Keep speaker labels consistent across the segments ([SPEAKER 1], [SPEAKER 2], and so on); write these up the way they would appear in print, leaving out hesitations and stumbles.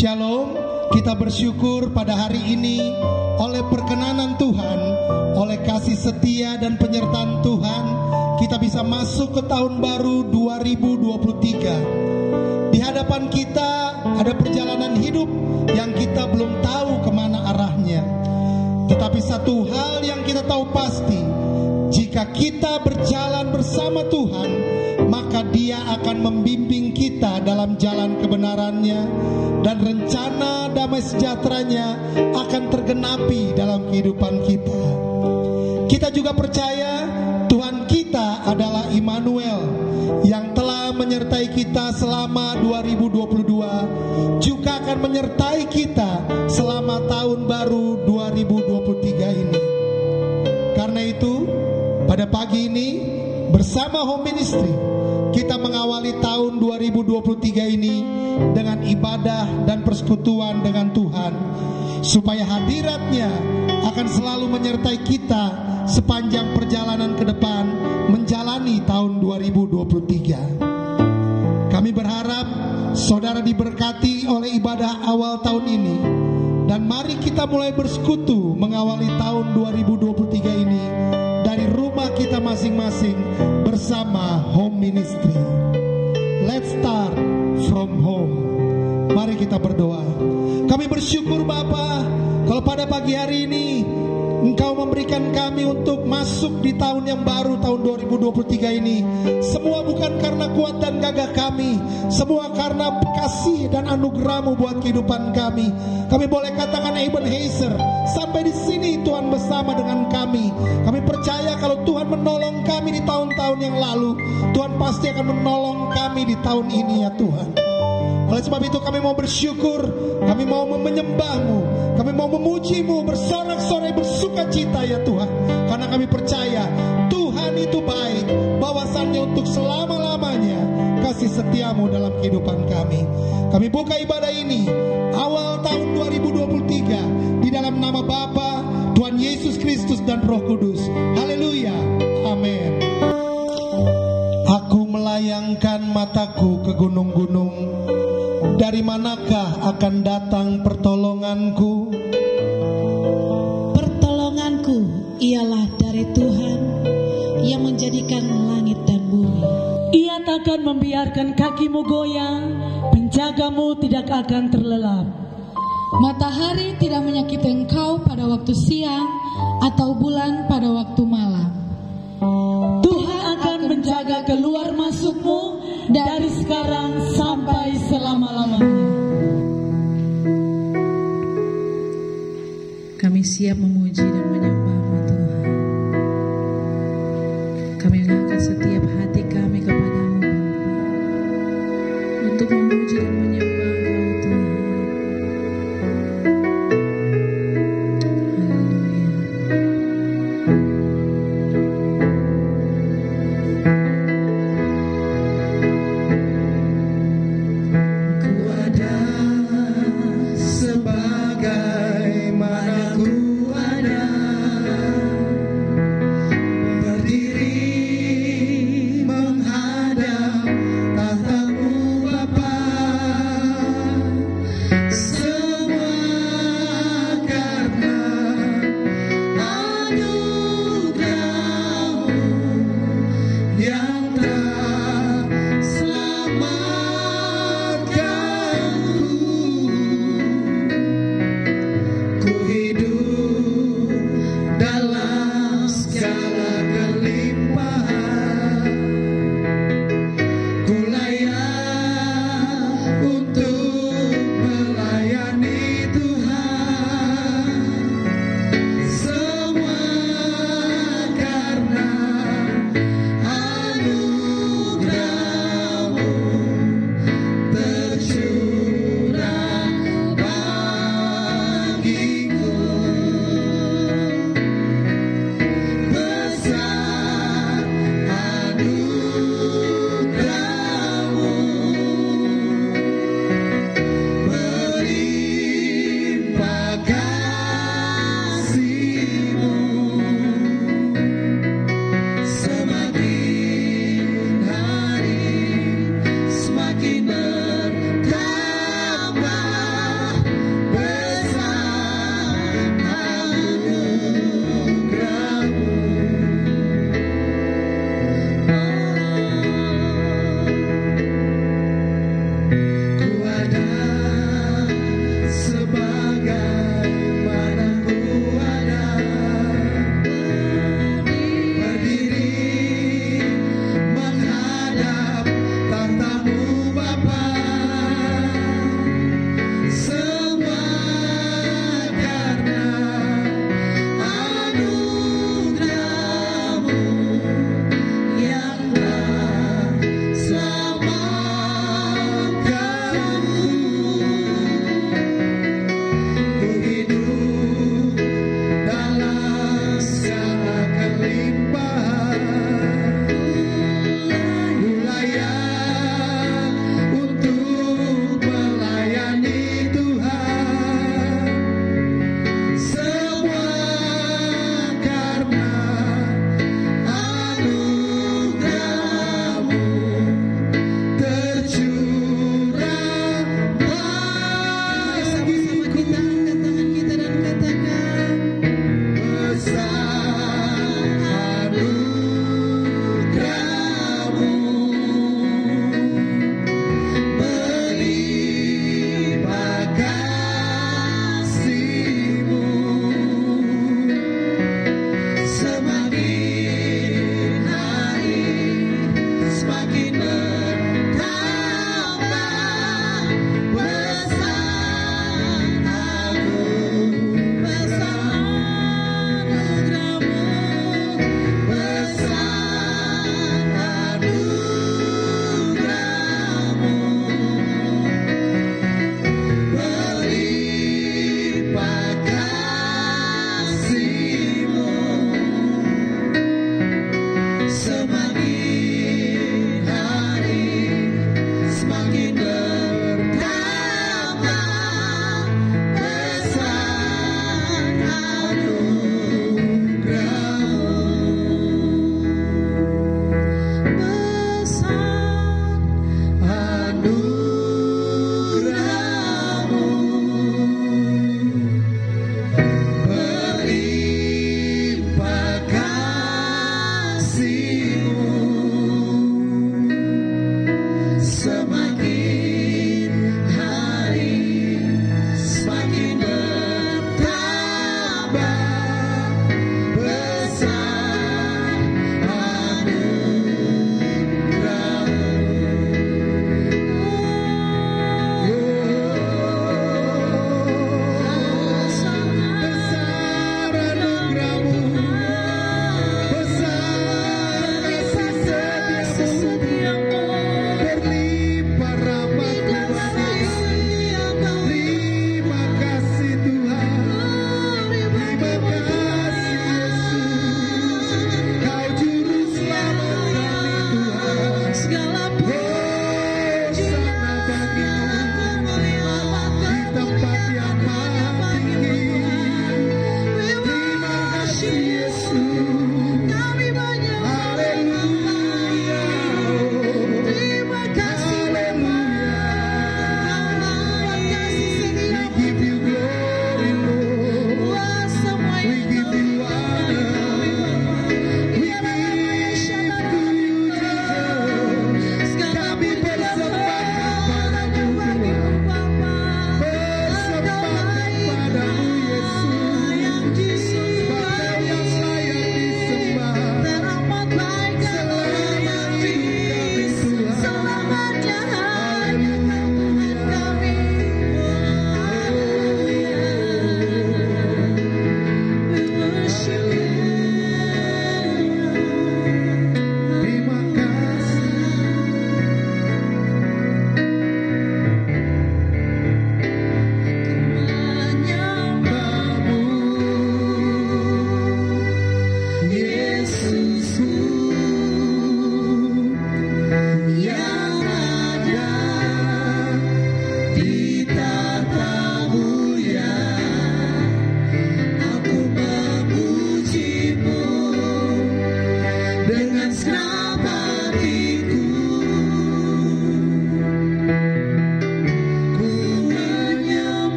[SPEAKER 1] Shalom, kita bersyukur pada hari ini oleh perkenanan Tuhan, oleh kasih setia dan penyertaan Tuhan, kita bisa masuk ke tahun baru 2023. Di hadapan kita ada perjalanan hidup yang kita belum tahu kemana arahnya. Tetapi satu hal yang kita tahu pasti, jika kita berjalan bersama Tuhan, maka Dia akan membimbing kita dalam jalan kebenarannya, dan rencana damai sejahteranya akan tergenapi dalam kehidupan kita. Kita juga percaya Tuhan kita adalah Immanuel yang telah menyertai kita selama 2022, juga akan menyertai kita selama tahun baru 2023 ini. Karena itu, pada pagi ini bersama Home Ministry, kita mengawali tahun 2023 ini dengan ibadah dan persekutuan dengan Tuhan, supaya hadirat-Nya akan selalu menyertai kita sepanjang perjalanan ke depan menjalani tahun 2023. Kami berharap saudara diberkati oleh ibadah awal tahun ini, dan mari kita mulai bersekutu mengawali tahun 2023 ini dari rumah kita masing-masing bersama Home Ministry. Let's start from home. Mari kita berdoa. Kami bersyukur Bapa, kalau pada pagi hari ini Engkau memberikan kami untuk masuk di tahun yang baru, tahun 2023 ini. Semua bukan karena kuat dan gagah kami, semua karena kasih dan anugerah-Mu buat kehidupan kami. Kami boleh katakan Ebenezer, sampai di sini Tuhan bersama dengan kami. Kami percaya kalau Tuhan menolong kami di tahun-tahun yang lalu, Tuhan pasti akan menolong kami di tahun ini ya Tuhan. Oleh sebab itu kami mau bersyukur, kami mau menyembah-Mu, kami mau memuji-Mu bersorak-sorai bersuka cita ya Tuhan. Karena kami percaya Tuhan itu baik, bahwasannya untuk selama-lamanya kasih setia-Mu dalam kehidupan kami. Kami buka ibadah ini awal tahun 2023 di dalam nama Bapa, Tuhan Yesus Kristus dan Roh Kudus. Haleluya, amin. Aku melayangkan mataku ke gunung-gunung, dari manakah akan datang pertolonganku?
[SPEAKER 2] Pertolonganku ialah dari Tuhan yang menjadikan langit dan bumi.
[SPEAKER 3] Ia takkan membiarkan kakimu goyang, penjagamu tidak akan terlelap.
[SPEAKER 4] Matahari tidak menyakiti engkau pada waktu siang, atau bulan pada waktu malam.
[SPEAKER 3] Tuhan akan menjaga keluar masukmu dari sekarang sampai selama-lamanya.
[SPEAKER 2] Kami siap memuji dan menyembah-Mu Tuhan. Kami mengangkat setiap hati kami kepadamu Bapa, untuk memuji dan menyembah Engkau Tuhan.
[SPEAKER 1] Sebagaimana ku ada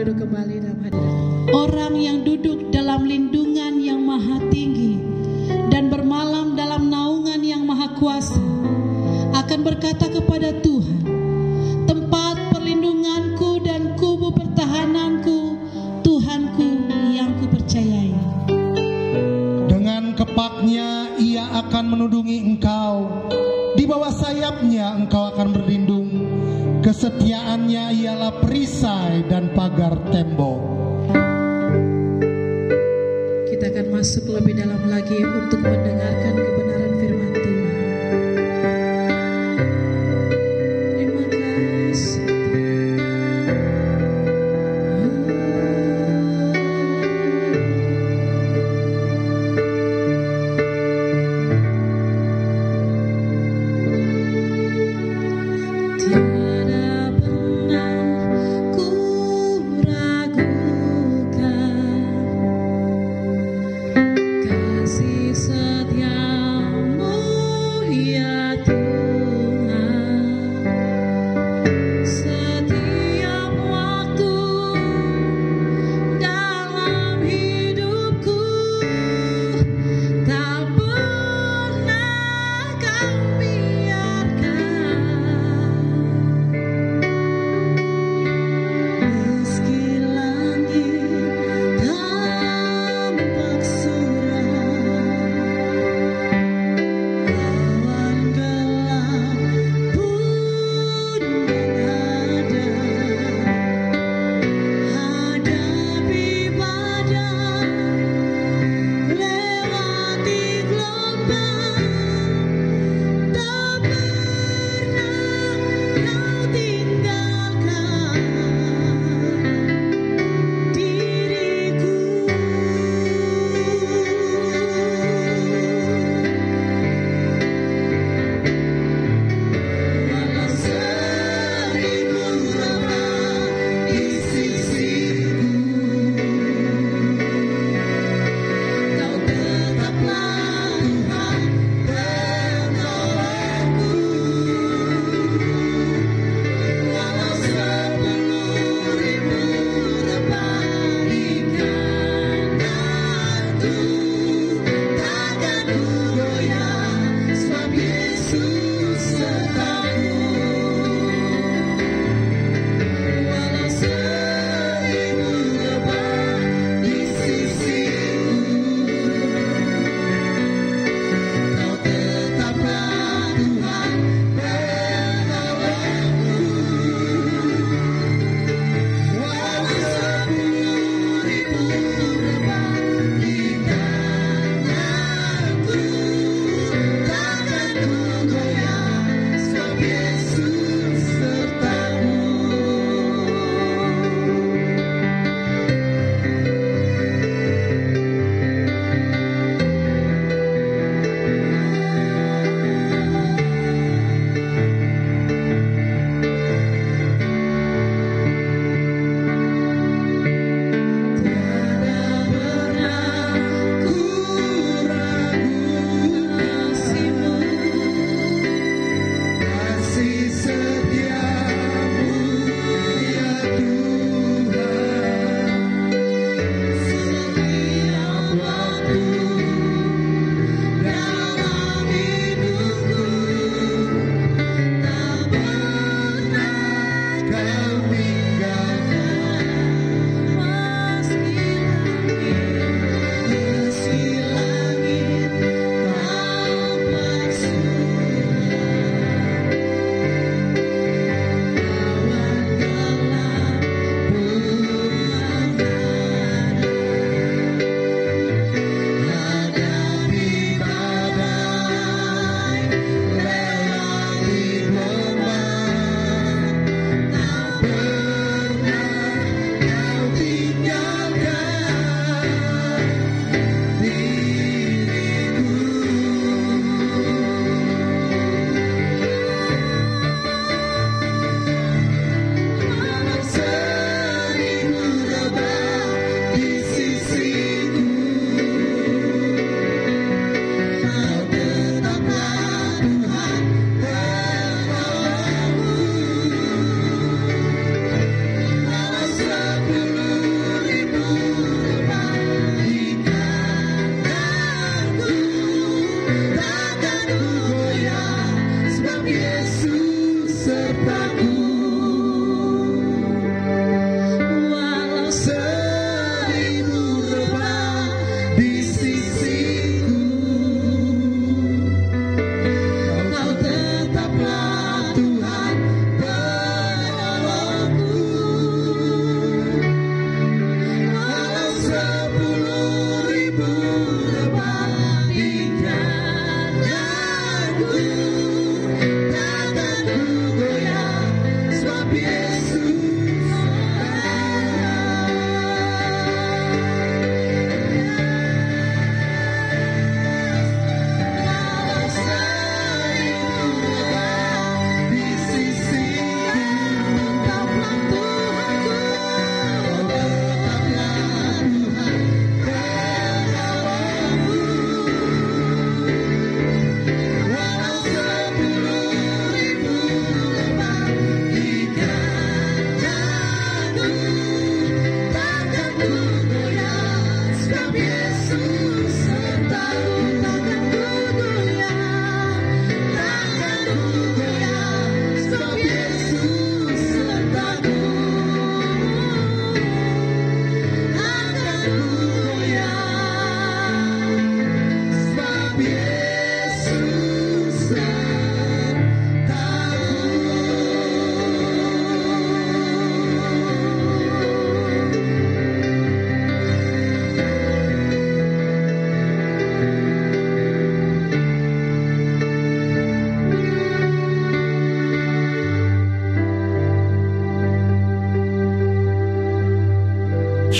[SPEAKER 2] duduk kembali dalam hadirat.
[SPEAKER 4] Orang yang duduk dalam lindungan yang maha tinggi dan bermalam dalam naungan yang maha kuasa akan berkata kepada Tuhan, tempat perlindunganku dan kubu pertahananku, Tuhanku yang kupercayai.
[SPEAKER 1] Dengan kepaknya ia akan menudungi engkau, di bawah sayapnya engkau akan berlindung. Kesetiaannya ialah perisai dan pagar tembok.
[SPEAKER 2] Kita akan masuk lebih dalam lagi untuk mendengarkan kebenaran firman Tuhan. Terima kasih. Tiada pernah ku ragukan kasih setia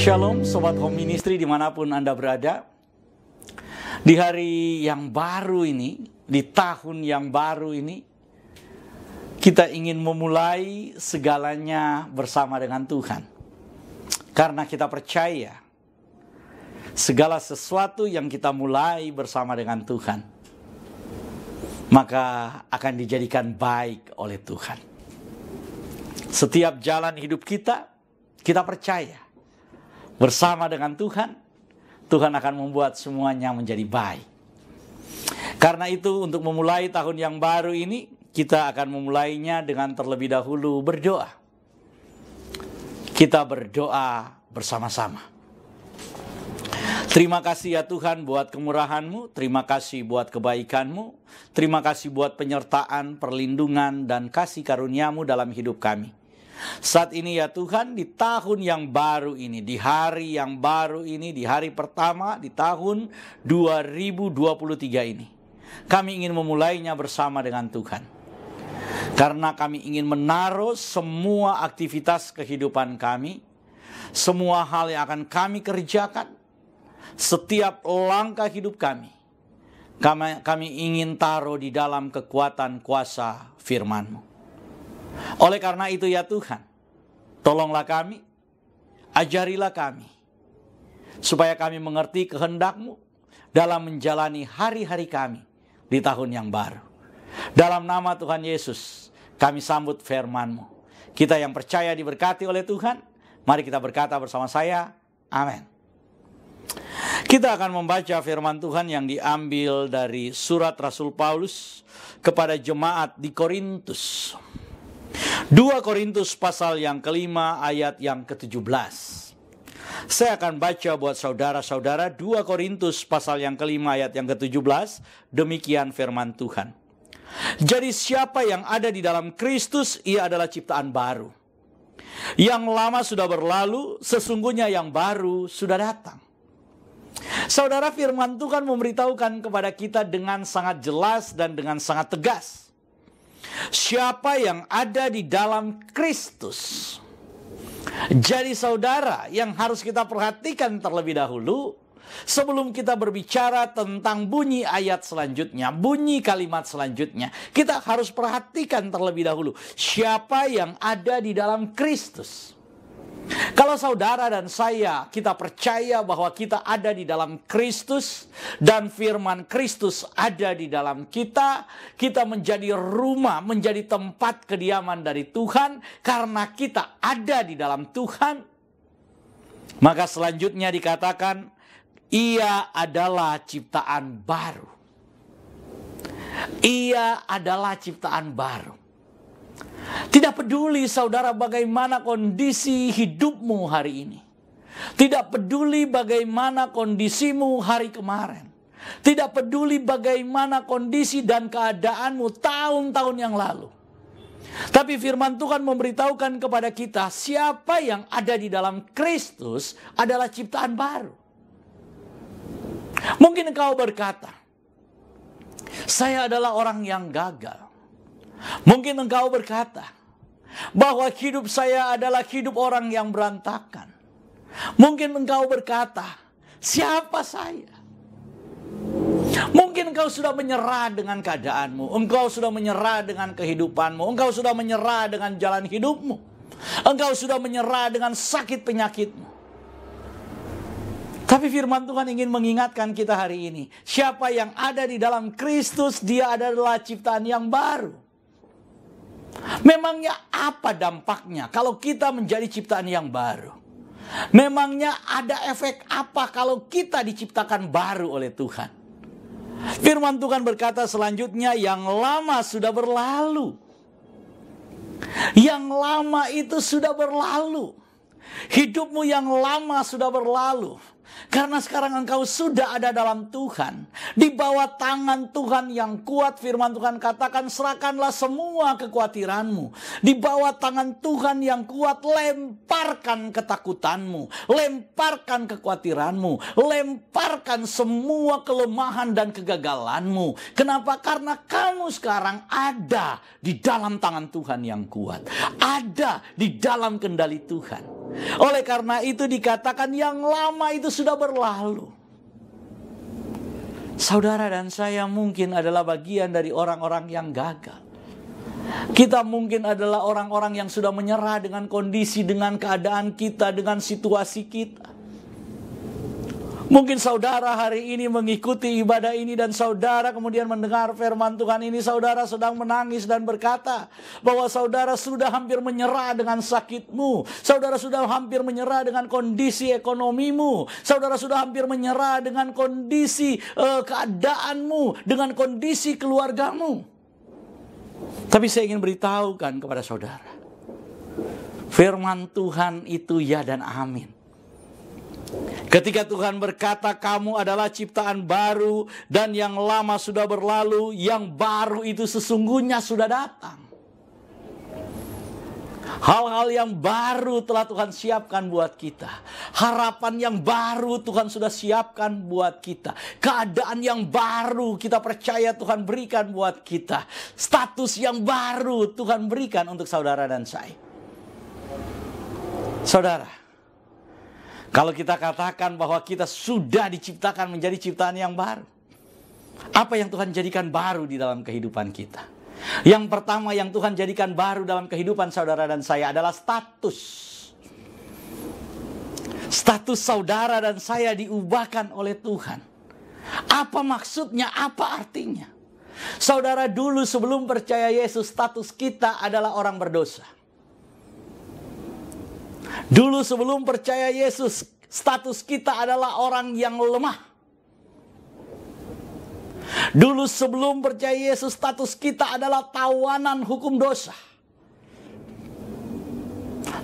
[SPEAKER 5] Shalom Sobat Home Ministry dimanapun Anda berada. Di hari yang baru ini, di tahun yang baru ini, kita ingin memulai segalanya bersama dengan Tuhan. Karena kita percaya segala sesuatu yang kita mulai bersama dengan Tuhan, maka akan dijadikan baik oleh Tuhan. Setiap jalan hidup kita percaya bersama dengan Tuhan, Tuhan akan membuat semuanya menjadi baik. Karena itu untuk memulai tahun yang baru ini, kita akan memulainya dengan terlebih dahulu berdoa. Kita berdoa bersama-sama. Terima kasih ya Tuhan buat kemurahan-Mu, terima kasih buat kebaikan-Mu, terima kasih buat penyertaan, perlindungan, dan kasih karunia-Mu dalam hidup kami. Saat ini ya Tuhan, di tahun yang baru ini, di hari yang baru ini, di hari pertama di tahun 2023 ini, kami ingin memulainya bersama dengan Tuhan. Karena kami ingin menaruh semua aktivitas kehidupan kami, semua hal yang akan kami kerjakan, setiap langkah hidup kami ingin taruh di dalam kekuatan kuasa firman-Mu. Oleh karena itu ya Tuhan, tolonglah kami, ajarilah kami, supaya kami mengerti kehendak-Mu dalam menjalani hari-hari kami di tahun yang baru. Dalam nama Tuhan Yesus, kami sambut firman-Mu. Kita yang percaya diberkati oleh Tuhan, mari kita berkata bersama saya, amin. Kita akan membaca firman Tuhan yang diambil dari surat Rasul Paulus kepada jemaat di Korintus. 2 Korintus pasal yang kelima ayat yang ke-17. Saya akan baca buat saudara-saudara 2 Korintus pasal yang kelima ayat yang ke-17. Demikian firman Tuhan. Jadi siapa yang ada di dalam Kristus, ia adalah ciptaan baru. Yang lama sudah berlalu, sesungguhnya yang baru sudah datang. Saudara, firman Tuhan memberitahukan kepada kita dengan sangat jelas dan dengan sangat tegas. Siapa yang ada di dalam Kristus. Jadi saudara, yang harus kita perhatikan terlebih dahulu, sebelum kita berbicara tentang bunyi ayat selanjutnya, bunyi kalimat selanjutnya, kita harus perhatikan terlebih dahulu, siapa yang ada di dalam Kristus. Kalau saudara dan saya, kita percaya bahwa kita ada di dalam Kristus dan firman Kristus ada di dalam kita, kita menjadi rumah, menjadi tempat kediaman dari Tuhan karena kita ada di dalam Tuhan. Maka selanjutnya dikatakan, ia adalah ciptaan baru. Ia adalah ciptaan baru. Tidak peduli saudara bagaimana kondisi hidupmu hari ini. Tidak peduli bagaimana kondisimu hari kemarin. Tidak peduli bagaimana kondisi dan keadaanmu tahun-tahun yang lalu. Tapi firman Tuhan memberitahukan kepada kita, siapa yang ada di dalam Kristus adalah ciptaan baru. Mungkin engkau berkata, saya adalah orang yang gagal. Mungkin engkau berkata bahwa hidup saya adalah hidup orang yang berantakan. Mungkin engkau berkata, siapa saya? Mungkin engkau sudah menyerah dengan keadaanmu. Engkau sudah menyerah dengan kehidupanmu. Engkau sudah menyerah dengan jalan hidupmu. Engkau sudah menyerah dengan sakit penyakitmu. Tapi firman Tuhan ingin mengingatkan kita hari ini. Siapa yang ada di dalam Kristus, dia adalah ciptaan yang baru. Memangnya apa dampaknya kalau kita menjadi ciptaan yang baru? Memangnya ada efek apa kalau kita diciptakan baru oleh Tuhan? Firman Tuhan berkata selanjutnya, yang lama sudah berlalu. Yang lama itu sudah berlalu. Hidupmu yang lama sudah berlalu. Karena sekarang engkau sudah ada dalam Tuhan. Di bawah tangan Tuhan yang kuat, firman Tuhan katakan, serahkanlah semua kekhawatiranmu. Di bawah tangan Tuhan yang kuat, lemparkan ketakutanmu. Lemparkan kekhawatiranmu. Lemparkan semua kelemahan dan kegagalanmu. Kenapa? Karena kamu sekarang ada di dalam tangan Tuhan yang kuat. Ada di dalam kendali Tuhan. Oleh karena itu dikatakan yang lama itu sudah berlalu. Saudara dan saya mungkin adalah bagian dari orang-orang yang gagal. Kita mungkin adalah orang-orang yang sudah menyerah dengan kondisi, dengan keadaan kita, dengan situasi kita. Mungkin saudara hari ini mengikuti ibadah ini dan saudara kemudian mendengar firman Tuhan ini, saudara sedang menangis dan berkata bahwa saudara sudah hampir menyerah dengan sakitmu. Saudara sudah hampir menyerah dengan kondisi ekonomimu. Saudara sudah hampir menyerah dengan kondisi keadaanmu, dengan kondisi keluargamu. Tapi saya ingin beritahukan kepada saudara, firman Tuhan itu ya dan amin. Ketika Tuhan berkata kamu adalah ciptaan baru dan yang lama sudah berlalu, yang baru itu sesungguhnya sudah datang. Hal-hal yang baru telah Tuhan siapkan buat kita. Harapan yang baru Tuhan sudah siapkan buat kita. Keadaan yang baru kita percaya Tuhan berikan buat kita. Status yang baru Tuhan berikan untuk saudara dan saya. Saudara, kalau kita katakan bahwa kita sudah diciptakan menjadi ciptaan yang baru, apa yang Tuhan jadikan baru di dalam kehidupan kita? Yang pertama yang Tuhan jadikan baru dalam kehidupan saudara dan saya adalah status. Status saudara dan saya diubahkan oleh Tuhan. Apa maksudnya? Apa artinya? Saudara, dulu sebelum percaya Yesus, status kita adalah orang berdosa. Dulu sebelum percaya Yesus, status kita adalah orang yang lemah. Dulu sebelum percaya Yesus, status kita adalah tawanan hukum dosa.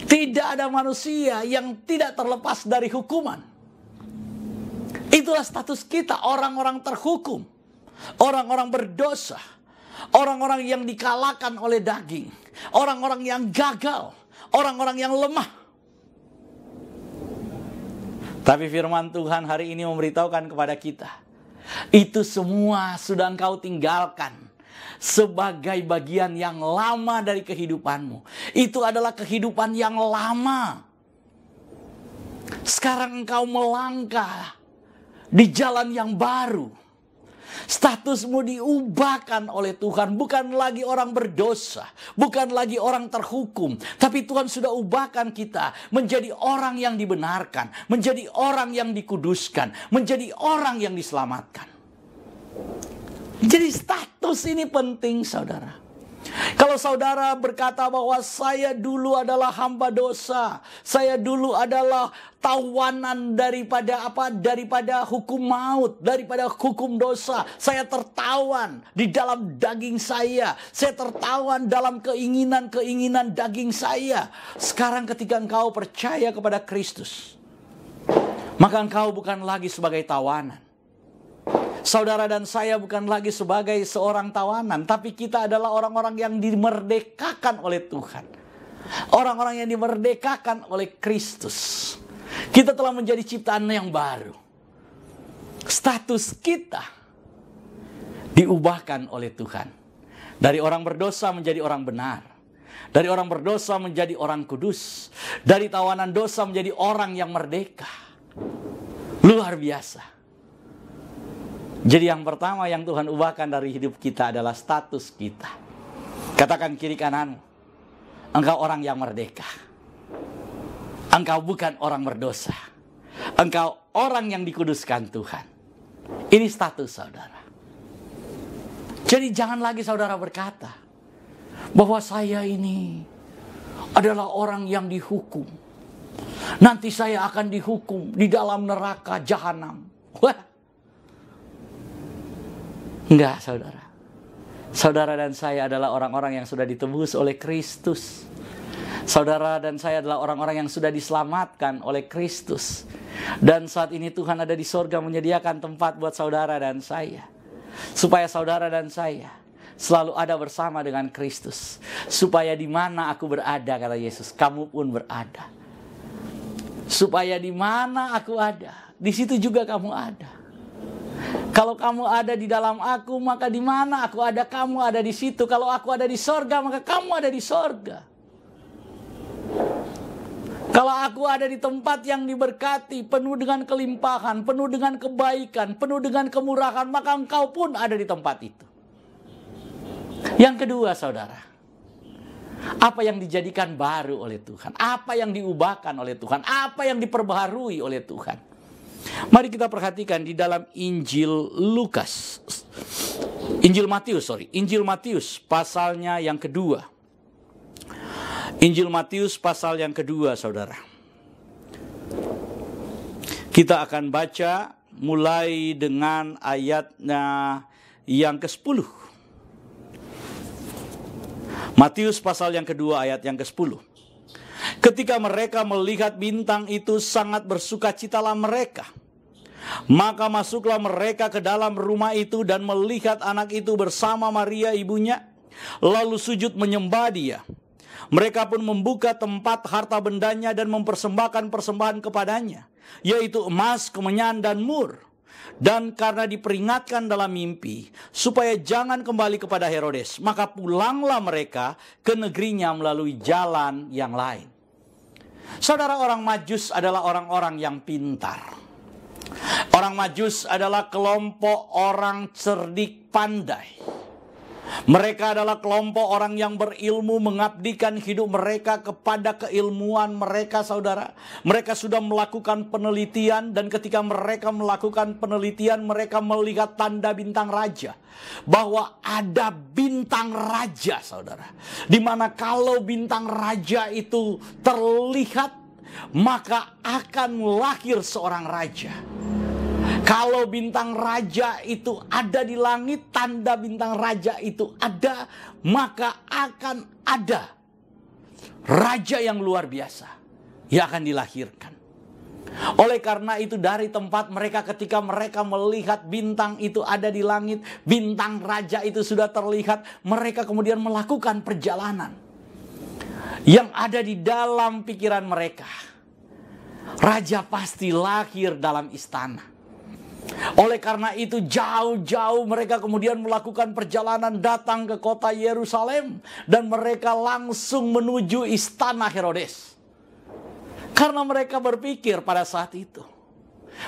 [SPEAKER 5] Tidak ada manusia yang tidak terlepas dari hukuman. Itulah status kita, orang-orang terhukum, orang-orang berdosa, orang-orang yang dikalahkan oleh daging, orang-orang yang gagal, orang-orang yang lemah. Tapi firman Tuhan hari ini memberitahukan kepada kita, itu semua sudah engkau tinggalkan sebagai bagian yang lama dari kehidupanmu. Itu adalah kehidupan yang lama. Sekarang engkau melangkah di jalan yang baru. Statusmu diubahkan oleh Tuhan. Bukan lagi orang berdosa, bukan lagi orang terhukum, tapi Tuhan sudah ubahkan kita menjadi orang yang dibenarkan, menjadi orang yang dikuduskan, menjadi orang yang diselamatkan. Jadi status ini penting, saudara. Kalau saudara berkata bahwa saya dulu adalah hamba dosa, saya dulu adalah tawanan daripada apa? Daripada hukum maut, daripada hukum dosa. Saya tertawan di dalam daging saya tertawan dalam keinginan-keinginan daging saya. Sekarang ketika engkau percaya kepada Kristus, maka engkau bukan lagi sebagai tawanan. Saudara dan saya bukan lagi sebagai seorang tawanan, tapi kita adalah orang-orang yang dimerdekakan oleh Tuhan. Orang-orang yang dimerdekakan oleh Kristus. Kita telah menjadi ciptaan yang baru. Status kita diubahkan oleh Tuhan. Dari orang berdosa menjadi orang benar. Dari orang berdosa menjadi orang kudus. Dari tawanan dosa menjadi orang yang merdeka. Luar biasa. Jadi yang pertama yang Tuhan ubahkan dari hidup kita adalah status kita. Katakan kiri kananmu, engkau orang yang merdeka. Engkau bukan orang berdosa. Engkau orang yang dikuduskan Tuhan. Ini status saudara. Jadi jangan lagi saudara berkata bahwa saya ini adalah orang yang dihukum. Nanti saya akan dihukum di dalam neraka jahanam. Wah. Enggak, saudara. Saudara dan saya adalah orang-orang yang sudah ditebus oleh Kristus. Saudara dan saya adalah orang-orang yang sudah diselamatkan oleh Kristus. Dan saat ini Tuhan ada di sorga menyediakan tempat buat saudara dan saya. Supaya saudara dan saya selalu ada bersama dengan Kristus. Supaya di mana aku berada, kata Yesus, kamu pun berada. Supaya di mana aku ada, di situ juga kamu ada. Kalau kamu ada di dalam aku, maka di mana aku ada, kamu ada di situ. Kalau aku ada di sorga, maka kamu ada di sorga. Kalau aku ada di tempat yang diberkati, penuh dengan kelimpahan, penuh dengan kebaikan, penuh dengan kemurahan, maka engkau pun ada di tempat itu. Yang kedua, saudara, apa yang dijadikan baru oleh Tuhan? Apa yang diubahkan oleh Tuhan? Apa yang diperbaharui oleh Tuhan? Mari kita perhatikan di dalam Injil Matius pasalnya yang kedua. Injil Matius pasal yang kedua, saudara. Kita akan baca mulai dengan ayatnya yang ke-10. Matius pasal yang kedua ayat yang ke-10. Ketika mereka melihat bintang itu, sangat bersukacitalah mereka. Maka masuklah mereka ke dalam rumah itu dan melihat anak itu bersama Maria ibunya, lalu sujud menyembah dia. Mereka pun membuka tempat harta bendanya dan mempersembahkan persembahan kepadanya, yaitu emas, kemenyan, dan mur. Dan karena diperingatkan dalam mimpi, supaya jangan kembali kepada Herodes, maka pulanglah mereka ke negerinya melalui jalan yang lain. Saudara, orang Majus adalah orang-orang yang pintar. Orang Majus adalah kelompok orang cerdik pandai. Mereka adalah kelompok orang yang berilmu, mengabdikan hidup mereka kepada keilmuan mereka, saudara. Mereka sudah melakukan penelitian, dan ketika mereka melakukan penelitian, mereka melihat tanda bintang raja. Bahwa ada bintang raja, saudara. Dimana kalau bintang raja itu terlihat, maka akan lahir seorang raja. Kalau bintang raja itu ada di langit, tanda bintang raja itu ada, maka akan ada raja yang luar biasa yang akan dilahirkan. Oleh karena itu, dari tempat mereka, ketika mereka melihat bintang itu ada di langit, bintang raja itu sudah terlihat, mereka kemudian melakukan perjalanan. Yang ada di dalam pikiran mereka, raja pasti lahir dalam istana. Oleh karena itu, jauh-jauh mereka kemudian melakukan perjalanan datang ke kota Yerusalem, dan mereka langsung menuju istana Herodes. Karena mereka berpikir pada saat itu,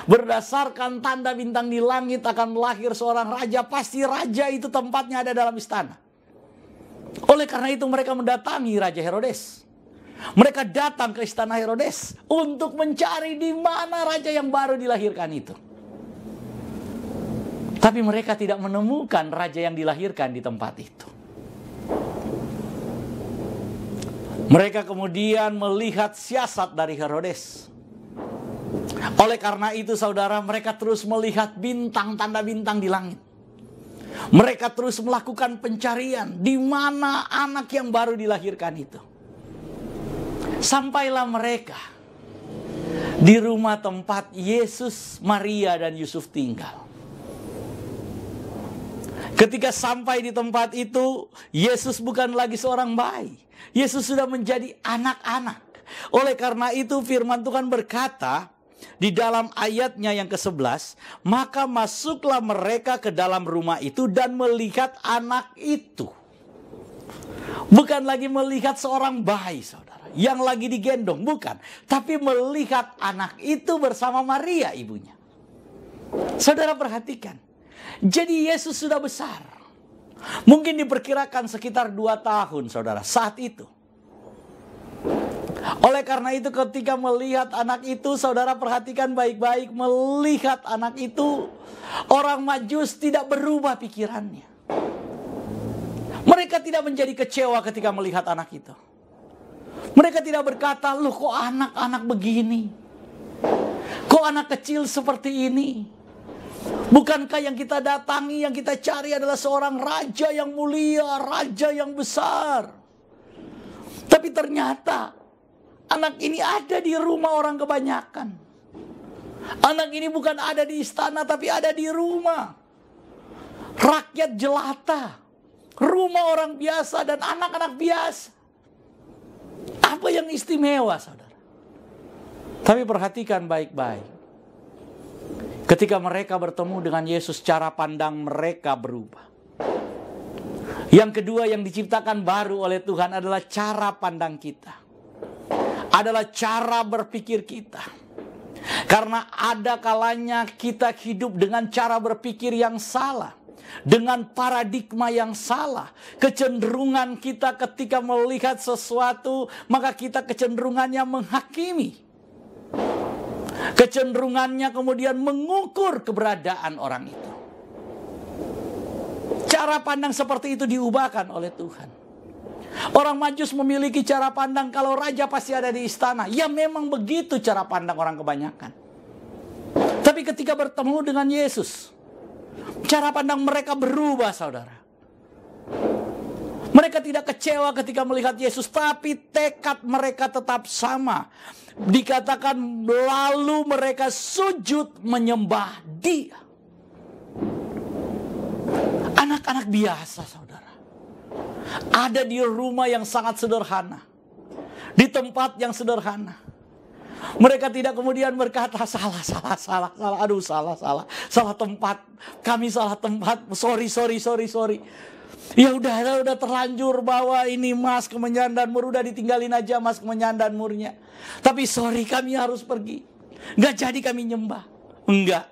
[SPEAKER 5] berdasarkan tanda bintang di langit akan lahir seorang raja, pasti raja itu tempatnya ada dalam istana. Oleh karena itu mereka mendatangi Raja Herodes. Mereka datang ke istana Herodes untuk mencari di mana raja yang baru dilahirkan itu. Tapi mereka tidak menemukan raja yang dilahirkan di tempat itu. Mereka kemudian melihat siasat dari Herodes. Oleh karena itu, saudara, mereka terus melihat bintang, tanda bintang di langit. Mereka terus melakukan pencarian di mana anak yang baru dilahirkan itu. Sampailah mereka di rumah tempat Yesus, Maria, dan Yusuf tinggal. Ketika sampai di tempat itu, Yesus bukan lagi seorang bayi. Yesus sudah menjadi anak-anak. Oleh karena itu firman Tuhan berkata di dalam ayatnya yang ke-11, maka masuklah mereka ke dalam rumah itu dan melihat anak itu. Bukan lagi melihat seorang bayi, saudara, yang lagi digendong, bukan. Tapi melihat anak itu bersama Maria ibunya. Saudara perhatikan. Jadi Yesus sudah besar. Mungkin diperkirakan sekitar 2 tahun, saudara, saat itu. Oleh karena itu ketika melihat anak itu, saudara perhatikan baik-baik, melihat anak itu, orang Majus tidak berubah pikirannya. Mereka tidak menjadi kecewa ketika melihat anak itu. Mereka tidak berkata, loh kok anak-anak begini? Kok anak kecil seperti ini? Bukankah yang kita datangi, yang kita cari adalah seorang raja yang mulia, raja yang besar. Tapi ternyata anak ini ada di rumah orang kebanyakan. Anak ini bukan ada di istana, tapi ada di rumah rakyat jelata, rumah orang biasa dan anak-anak biasa. Apa yang istimewa, saudara? Tapi perhatikan baik-baik. Ketika mereka bertemu dengan Yesus, cara pandang mereka berubah. Yang kedua yang diciptakan baru oleh Tuhan adalah cara pandang kita. adalah cara berpikir kita. Karena ada kalanya kita hidup dengan cara berpikir yang salah, dengan paradigma yang salah. Kecenderungan kita ketika melihat sesuatu, maka kita kecenderungannya menghakimi. Kecenderungannya kemudian mengukur keberadaan orang itu. Cara pandang seperti itu diubahkan oleh Tuhan. Orang Majus memiliki cara pandang kalau raja pasti ada di istana. Ya memang begitu cara pandang orang kebanyakan. Tapi ketika bertemu dengan Yesus, cara pandang mereka berubah, saudara. Mereka tidak kecewa ketika melihat Yesus, tapi tekad mereka tetap sama. Dikatakan lalu mereka sujud menyembah Dia. Anak-anak biasa, saudara. Ada di rumah yang sangat sederhana, di tempat yang sederhana. Mereka tidak kemudian berkata salah tempat, kami salah tempat, sorry. Ya udah terlanjur bawa ini mas kemenyan dan mur, udah ditinggalin aja mas kemenyan dan murnya. Tapi sorry, kami harus pergi, nggak jadi kami nyembah. Enggak.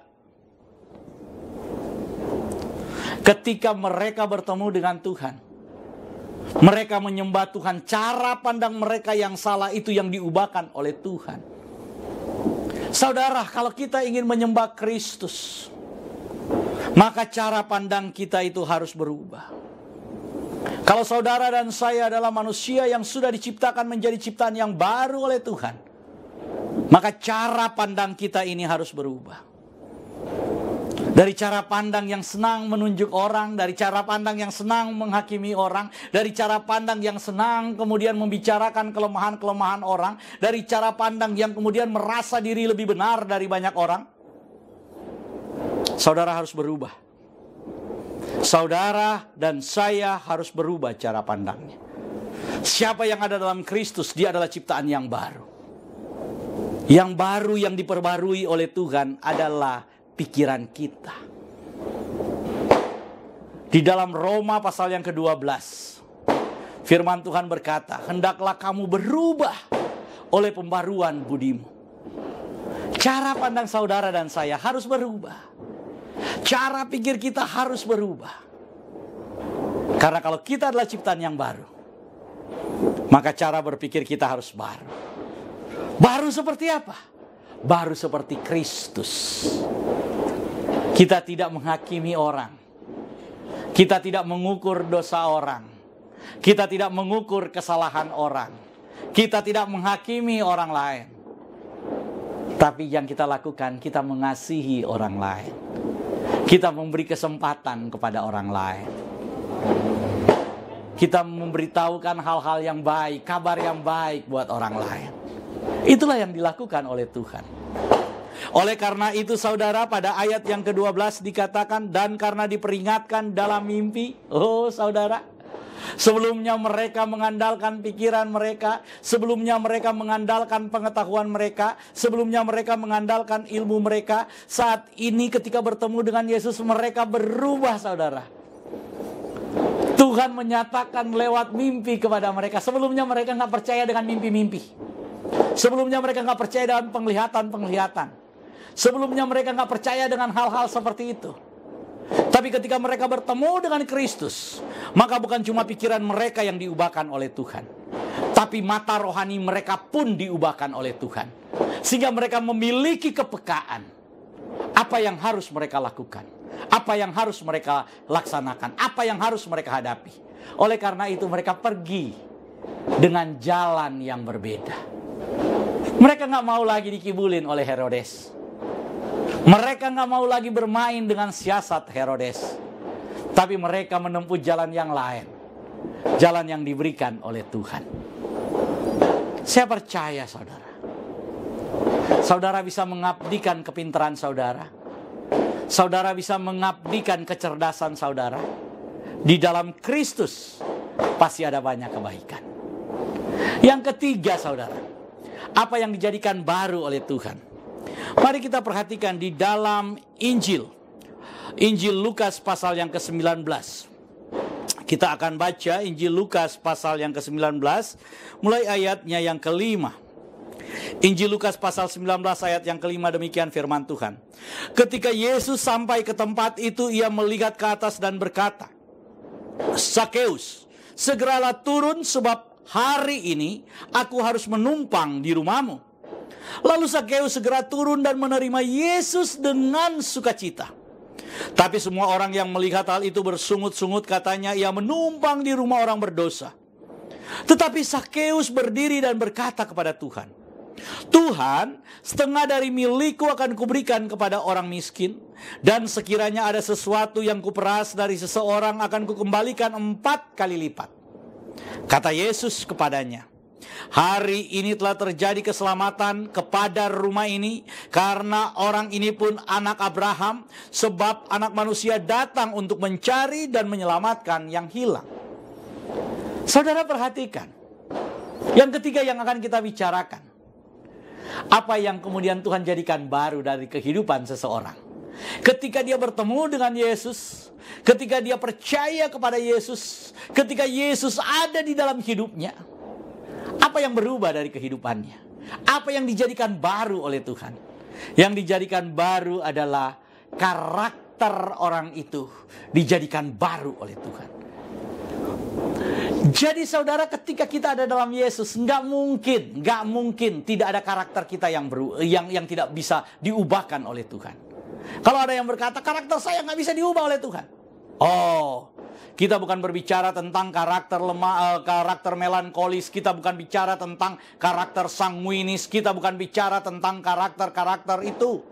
[SPEAKER 5] Ketika mereka bertemu dengan Tuhan, mereka menyembah Tuhan. Cara pandang mereka yang salah itu yang diubahkan oleh Tuhan. Saudara, kalau kita ingin menyembah Kristus, maka cara pandang kita itu harus berubah. Kalau saudara dan saya adalah manusia yang sudah diciptakan menjadi ciptaan yang baru oleh Tuhan, maka cara pandang kita ini harus berubah. Dari cara pandang yang senang menunjuk orang, dari cara pandang yang senang menghakimi orang, dari cara pandang yang senang kemudian membicarakan kelemahan-kelemahan orang, dari cara pandang yang kemudian merasa diri lebih benar dari banyak orang, saudara harus berubah. Saudara dan saya harus berubah cara pandangnya. Siapa yang ada dalam Kristus, dia adalah ciptaan yang baru. Yang baru yang diperbarui oleh Tuhan adalah pikiran kita. Di dalam Roma pasal yang ke-12, firman Tuhan berkata, hendaklah kamu berubah oleh pembaruan budimu. Cara pandang saudara dan saya harus berubah. Cara pikir kita harus berubah. Karena kalau kita adalah ciptaan yang baru, maka cara berpikir kita harus baru. Baru seperti apa? Baru seperti Kristus. Kita tidak menghakimi orang. Kita tidak mengukur dosa orang. Kita tidak mengukur kesalahan orang. Kita tidak menghakimi orang lain. Tapi yang kita lakukan, kita mengasihi orang lain. Kita memberi kesempatan kepada orang lain. Kita memberitahukan hal-hal yang baik, kabar yang baik buat orang lain. Itulah yang dilakukan oleh Tuhan. Oleh karena itu saudara, pada ayat yang ke-12 dikatakan, dan karena diperingatkan dalam mimpi. Oh saudara, sebelumnya mereka mengandalkan pikiran mereka, sebelumnya mereka mengandalkan pengetahuan mereka, sebelumnya mereka mengandalkan ilmu mereka. Saat ini ketika bertemu dengan Yesus, mereka berubah saudara. Tuhan menyatakan lewat mimpi kepada mereka. Sebelumnya mereka nggak percaya dengan mimpi-mimpi. Sebelumnya mereka nggak percaya dengan penglihatan-penglihatan. Sebelumnya mereka nggak percaya dengan hal-hal seperti itu. Tapi ketika mereka bertemu dengan Kristus, maka bukan cuma pikiran mereka yang diubahkan oleh Tuhan, tapi mata rohani mereka pun diubahkan oleh Tuhan. Sehingga mereka memiliki kepekaan. Apa yang harus mereka lakukan? Apa yang harus mereka laksanakan? Apa yang harus mereka hadapi? Oleh karena itu mereka pergi dengan jalan yang berbeda. Mereka nggak mau lagi dikibulin oleh Herodes. Mereka nggak mau lagi bermain dengan siasat Herodes. Tapi mereka menempuh jalan yang lain. Jalan yang diberikan oleh Tuhan. Saya percaya saudara. Saudara bisa mengabdikan kepintaran saudara. Saudara bisa mengabdikan kecerdasan saudara. Di dalam Kristus pasti ada banyak kebaikan. Yang ketiga saudara, apa yang dijadikan baru oleh Tuhan? Mari kita perhatikan di dalam Injil Lukas pasal yang ke-19. Kita akan baca Injil Lukas pasal yang ke-19 mulai ayatnya yang ke-5. Injil Lukas pasal 19 ayat yang kelima, demikian firman Tuhan. Ketika Yesus sampai ke tempat itu, ia melihat ke atas dan berkata, Sakeus, segeralah turun sebab hari ini aku harus menumpang di rumahmu. Lalu Sakeus segera turun dan menerima Yesus dengan sukacita. Tapi semua orang yang melihat hal itu bersungut-sungut, katanya ia menumpang di rumah orang berdosa. Tetapi Sakeus berdiri dan berkata kepada Tuhan, Tuhan, setengah dari milikku akan kuberikan kepada orang miskin, dan sekiranya ada sesuatu yang kuperas dari seseorang akan kukembalikan 4 kali lipat. Kata Yesus kepadanya, hari ini telah terjadi keselamatan kepada rumah ini, karena orang ini pun anak Abraham, sebab Anak Manusia datang untuk mencari dan menyelamatkan yang hilang. Saudara perhatikan, yang ketiga yang akan kita bicarakan, apa yang kemudian Tuhan jadikan baru dari kehidupan seseorang. Ketika dia bertemu dengan Yesus, ketika dia percaya kepada Yesus, ketika Yesus ada di dalam hidupnya, apa yang berubah dari kehidupannya? Apa yang dijadikan baru oleh Tuhan? Yang dijadikan baru adalah karakter orang itu dijadikan baru oleh Tuhan. Jadi saudara, ketika kita ada dalam Yesus, nggak mungkin tidak ada karakter kita yang tidak bisa diubahkan oleh Tuhan. Kalau ada yang berkata karakter saya nggak bisa diubah oleh Tuhan, kita bukan berbicara tentang karakter lemah, karakter melankolis. Kita bukan bicara tentang karakter sanguinis. Kita bukan bicara tentang karakter-karakter itu.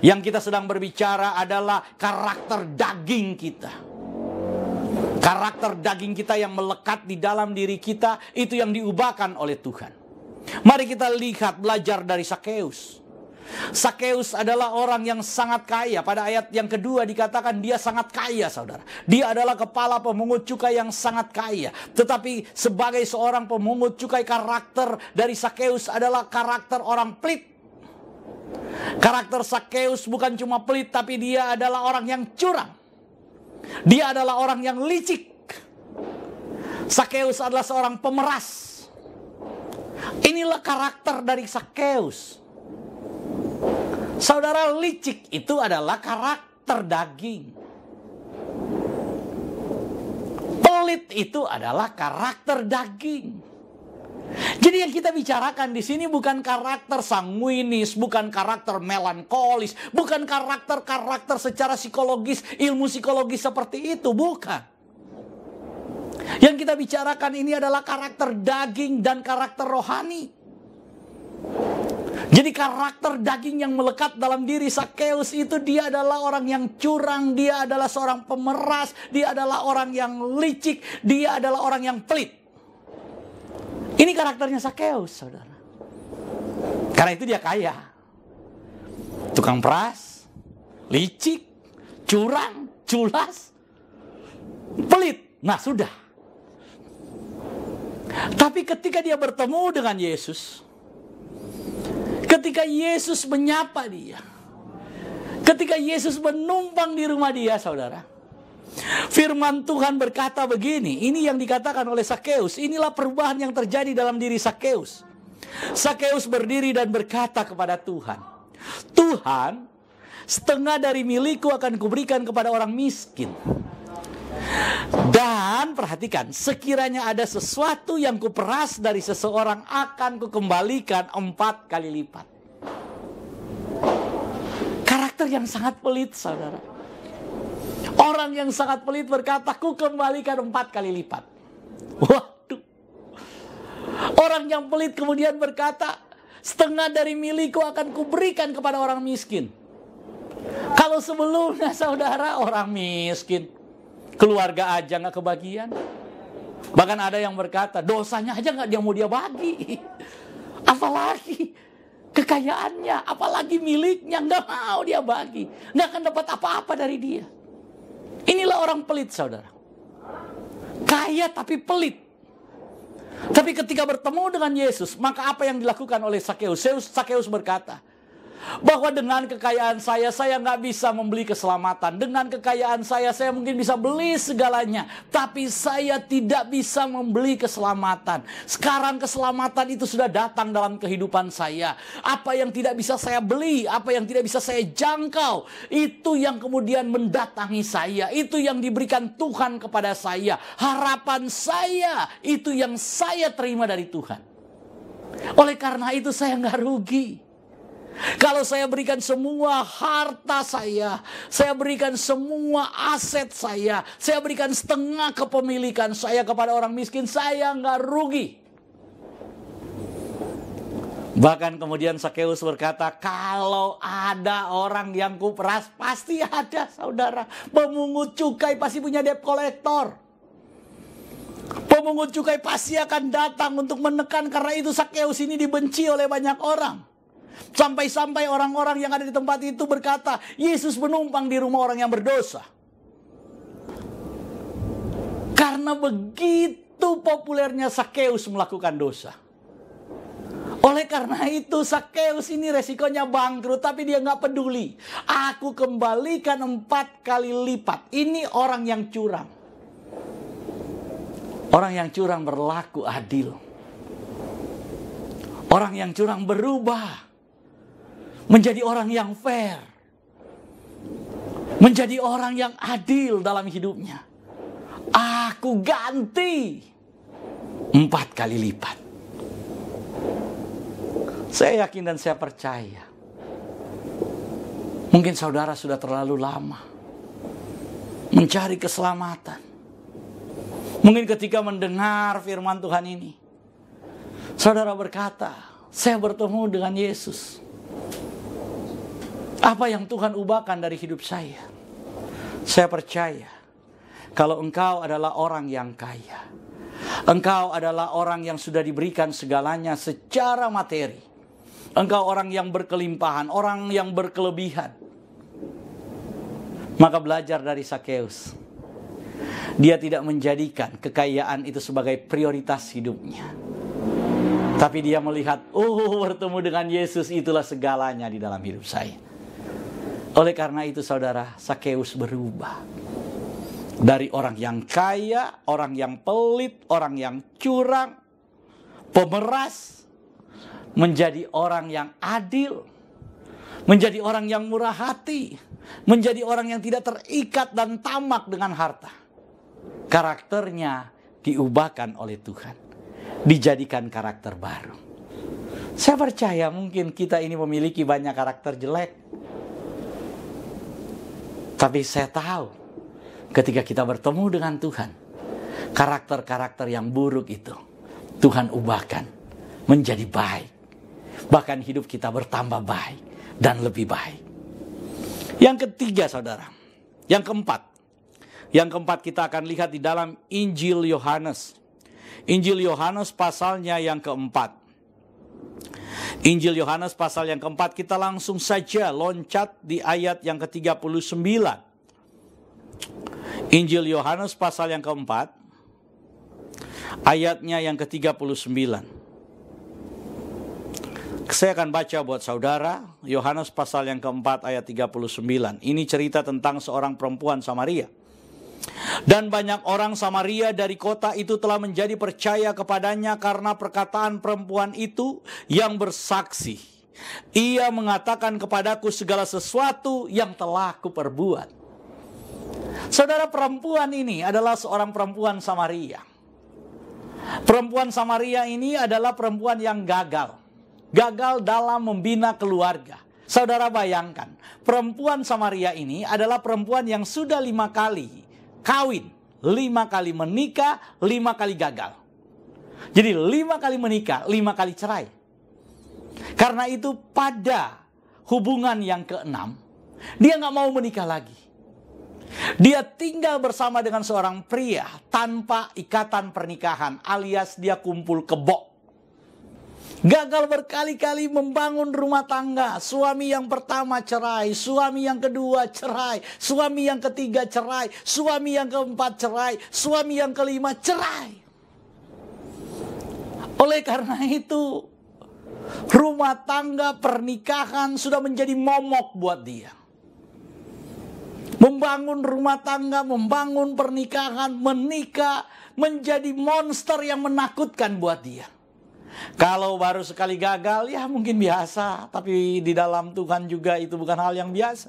[SPEAKER 5] Yang kita sedang berbicara adalah karakter daging kita. Karakter daging kita yang melekat di dalam diri kita, itu yang diubahkan oleh Tuhan. Mari kita lihat, belajar dari Sakeus. Sakeus adalah orang yang sangat kaya. Pada ayat yang kedua dikatakan dia sangat kaya, saudara. Dia adalah kepala pemungut cukai yang sangat kaya. Tetapi sebagai seorang pemungut cukai, karakter dari Sakeus adalah karakter orang pelit. Karakter Sakeus bukan cuma pelit, tapi dia adalah orang yang curang. Dia adalah orang yang licik. Sakeus adalah seorang pemeras. Inilah karakter dari Sakeus. Saudara, licik itu adalah karakter daging. Pelit itu adalah karakter daging. Jadi yang kita bicarakan di sini bukan karakter sanguinis, bukan karakter melankolis, bukan karakter secara psikologis, ilmu psikologis seperti itu, bukan. Yang kita bicarakan ini adalah karakter daging dan karakter rohani. Jadi karakter daging yang melekat dalam diri Sakeus itu, dia adalah orang yang curang, dia adalah seorang pemeras, dia adalah orang yang licik, dia adalah orang yang pelit. Ini karakternya Sakeus, saudara. Karena itu dia kaya. Tukang peras, licik, curang, culas, pelit. Nah, sudah. Tapi ketika dia bertemu dengan Yesus, ketika Yesus menyapa dia, ketika Yesus menumpang di rumah dia, saudara, firman Tuhan berkata begini, ini yang dikatakan oleh Sakeus. Inilah perubahan yang terjadi dalam diri Sakeus. Sakeus berdiri dan berkata kepada Tuhan, Tuhan, setengah dari milikku akan kuberikan kepada orang miskin. Dan perhatikan, sekiranya ada sesuatu yang kuperas dari seseorang akan kukembalikan 4 kali lipat. Karakter yang sangat pelit, saudara. Orang yang sangat pelit berkata, ku kembalikan 4 kali lipat. Waduh. Orang yang pelit kemudian berkata, setengah dari milikku akan kuberikan kepada orang miskin. Kalau sebelumnya, saudara, orang miskin, keluarga aja gak kebagian. Bahkan ada yang berkata, dosanya aja gak dia mau dia bagi. Apalagi kekayaannya, apalagi miliknya, gak mau dia bagi. Gak akan dapat apa-apa dari dia. Inilah orang pelit, saudara. Kaya tapi pelit. Tapi ketika bertemu dengan Yesus, maka apa yang dilakukan oleh Sakeus? Sakeus berkata, bahwa dengan kekayaan saya nggak bisa membeli keselamatan. Dengan kekayaan saya mungkin bisa beli segalanya. Tapi saya tidak bisa membeli keselamatan. Sekarang keselamatan itu sudah datang dalam kehidupan saya. Apa yang tidak bisa saya beli, apa yang tidak bisa saya jangkau, itu yang kemudian mendatangi saya. Itu yang diberikan Tuhan kepada saya. Harapan saya, itu yang saya terima dari Tuhan. Oleh karena itu saya nggak rugi. Kalau saya berikan semua harta saya berikan semua aset saya berikan setengah kepemilikan saya kepada orang miskin, saya nggak rugi. Bahkan kemudian Sakeus berkata, kalau ada orang yang kuperas, pasti ada, saudara. Pemungut cukai pasti punya debt collector. Pemungut cukai pasti akan datang untuk menekan, karena itu Sakeus ini dibenci oleh banyak orang. Sampai-sampai orang-orang yang ada di tempat itu berkata, Yesus menumpang di rumah orang yang berdosa. Karena begitu populernya Sakeus melakukan dosa. Oleh karena itu Sakeus ini resikonya bangkrut, tapi dia nggak peduli. Aku kembalikan 4 kali lipat. Ini orang yang curang. Orang yang curang berlaku adil. Orang yang curang berubah menjadi orang yang fair. Menjadi orang yang adil dalam hidupnya. Aku ganti 4 kali lipat. Saya yakin dan saya percaya. Mungkin saudara sudah terlalu lama mencari keselamatan. Mungkin ketika mendengar firman Tuhan ini, saudara berkata, saya bertemu dengan Yesus. Apa yang Tuhan ubahkan dari hidup saya? Saya percaya, kalau engkau adalah orang yang kaya, engkau adalah orang yang sudah diberikan segalanya secara materi. Engkau orang yang berkelimpahan, orang yang berkelebihan. Maka belajar dari Sakeus. Dia tidak menjadikan kekayaan itu sebagai prioritas hidupnya. Tapi dia melihat, bertemu dengan Yesus itulah segalanya di dalam hidup saya. Oleh karena itu saudara, Sakeus berubah. Dari orang yang kaya, orang yang pelit, orang yang curang, pemeras, menjadi orang yang adil, menjadi orang yang murah hati, menjadi orang yang tidak terikat dan tamak dengan harta. Karakternya diubahkan oleh Tuhan, dijadikan karakter baru. Saya percaya mungkin kita ini memiliki banyak karakter jelek, tapi saya tahu ketika kita bertemu dengan Tuhan, karakter-karakter yang buruk itu Tuhan ubahkan menjadi baik. Bahkan hidup kita bertambah baik dan lebih baik. Yang ketiga saudara, yang keempat kita akan lihat di dalam Injil Yohanes. Injil Yohanes pasalnya yang keempat. Injil Yohanes pasal yang keempat, kita langsung saja loncat di ayat yang ke-39. Injil Yohanes pasal yang keempat, ayatnya yang ke-39. Saya akan baca buat saudara, Yohanes pasal yang keempat ayat 39. Ini cerita tentang seorang perempuan Samaria. Dan banyak orang Samaria dari kota itu telah menjadi percaya kepadanya karena perkataan perempuan itu yang bersaksi. Ia mengatakan kepadaku segala sesuatu yang telah kuperbuat. Saudara, perempuan ini adalah seorang perempuan Samaria. Perempuan Samaria ini adalah perempuan yang gagal. Gagal dalam membina keluarga. Saudara bayangkan, perempuan Samaria ini adalah perempuan yang sudah 5 kali kawin, 5 kali menikah, 5 kali gagal. Jadi 5 kali menikah, 5 kali cerai. Karena itu pada hubungan yang ke-6, dia gak mau menikah lagi. Dia tinggal bersama dengan seorang pria tanpa ikatan pernikahan, alias dia kumpul kebo. Gagal berkali-kali membangun rumah tangga. Suami yang pertama cerai, suami yang kedua cerai, suami yang ketiga cerai, suami yang keempat cerai, suami yang kelima cerai. Oleh karena itu, Rumah tangga, pernikahan sudah menjadi momok buat dia. Membangun rumah tangga, membangun pernikahan, menikah menjadi monster yang menakutkan buat dia. Kalau baru sekali gagal ya mungkin biasa, tapi di dalam Tuhan juga itu bukan hal yang biasa.